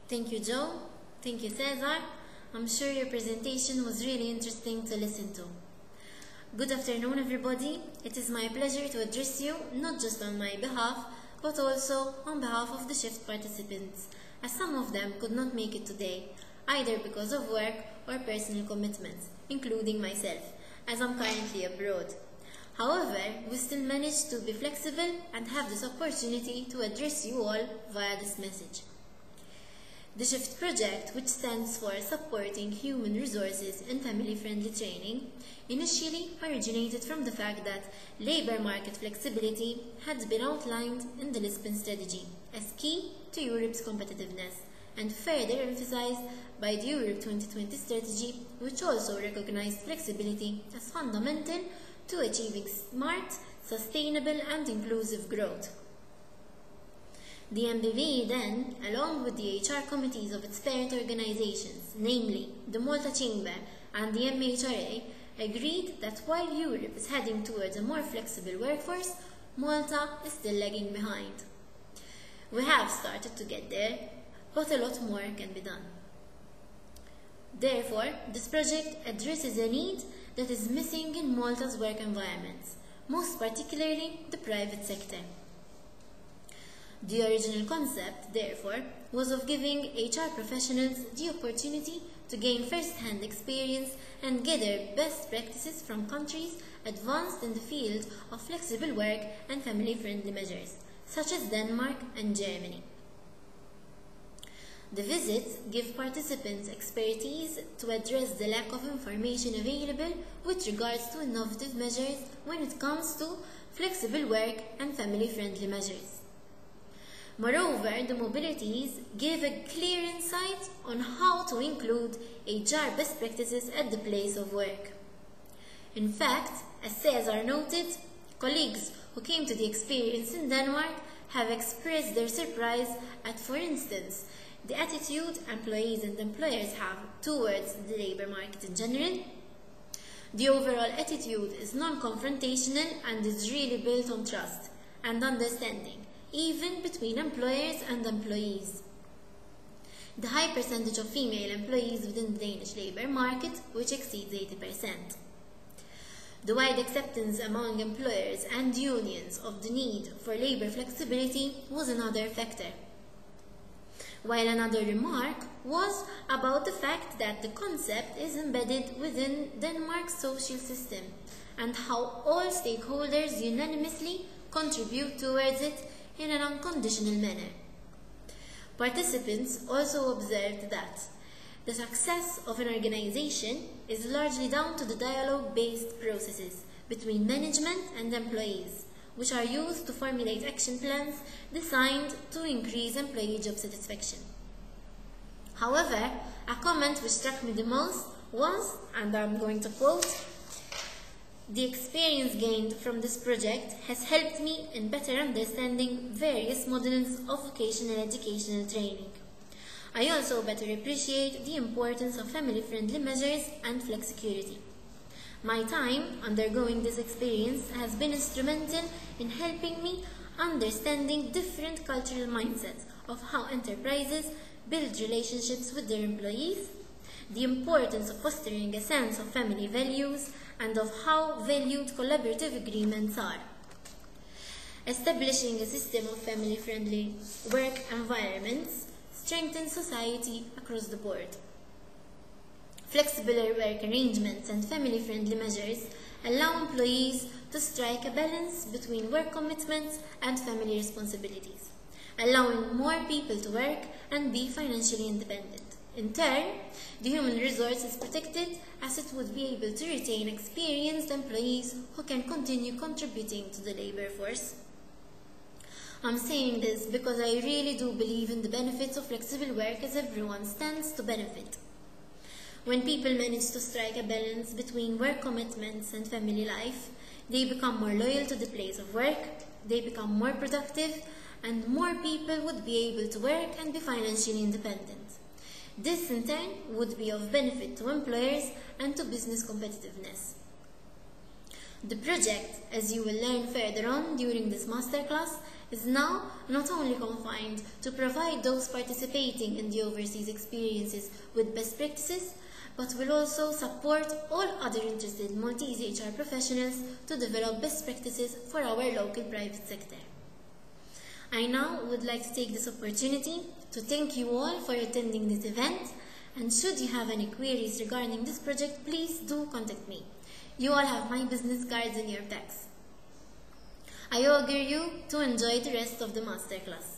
Thank you, Joe. Thank you, Cesar. I'm sure your presentation was really interesting to listen to. Good afternoon, everybody. It is my pleasure to address you, not just on my behalf, but also on behalf of the shift participants, as some of them could not make it today, either because of work or personal commitments, including myself, as I'm currently abroad. However, we still managed to be flexible and have this opportunity to address you all via this message. The SHIFT project, which stands for Supporting Human Resources in Family-Friendly Training, initially originated from the fact that labour market flexibility had been outlined in the Lisbon Strategy as key to Europe's competitiveness, and further emphasized by the Europe 2020 strategy, which also recognized flexibility as fundamental to achieving smart, sustainable and inclusive growth. The MBV then, along with the HR committees of its parent organizations, namely the Malta Chamber and the MHRA, agreed that while Europe is heading towards a more flexible workforce, Malta is still lagging behind. We have started to get there, but a lot more can be done. Therefore, this project addresses a need that is missing in Malta's work environments, most particularly the private sector. The original concept, therefore, was of giving HR professionals the opportunity to gain first-hand experience and gather best practices from countries advanced in the field of flexible work and family-friendly measures, such as Denmark and Germany. The visits give participants expertise to address the lack of information available with regards to innovative measures when it comes to flexible work and family-friendly measures. Moreover, the mobilities give a clear insight on how to include HR best practices at the place of work. In fact, as Cesar noted, colleagues who came to the experience in Denmark have expressed their surprise at, for instance, the attitude employees and employers have towards the labour market in general. The overall attitude is non-confrontational and is really built on trust and understanding, even between employers and employees. The high percentage of female employees within the Danish labour market, which exceeds 80%. The wide acceptance among employers and unions of the need for labour flexibility was another factor. While another remark was about the fact that the concept is embedded within Denmark's social system and how all stakeholders unanimously contribute towards it in an unconditional manner. Participants also observed that the success of an organization is largely down to the dialogue-based processes between management and employees, which are used to formulate action plans designed to increase employee job satisfaction. However, a comment which struck me the most was, and I'm going to quote, "The experience gained from this project has helped me in better understanding various models of vocational educational training. I also better appreciate the importance of family-friendly measures and flexicurity. My time undergoing this experience has been instrumental in helping me understanding different cultural mindsets of how enterprises build relationships with their employees, the importance of fostering a sense of family values, and of how valued collaborative agreements are. Establishing a system of family-friendly work environments strengthens society across the board. Flexible work arrangements and family-friendly measures allow employees to strike a balance between work commitments and family responsibilities, allowing more people to work and be financially independent. In turn, the human resource is protected as it would be able to retain experienced employees who can continue contributing to the labour force. I'm saying this because I really do believe in the benefits of flexible work as everyone stands to benefit. When people manage to strike a balance between work commitments and family life, they become more loyal to the place of work, they become more productive, and more people would be able to work and be financially independent. This in turn would be of benefit to employers and to business competitiveness. The project, as you will learn further on during this masterclass, is now not only confined to provide those participating in the overseas experiences with best practices, but will also support all other interested Maltese HR professionals to develop best practices for our local private sector. I now would like to take this opportunity to thank you all for attending this event, and should you have any queries regarding this project, please do contact me. You all have my business cards in your bags. I augur you to enjoy the rest of the masterclass.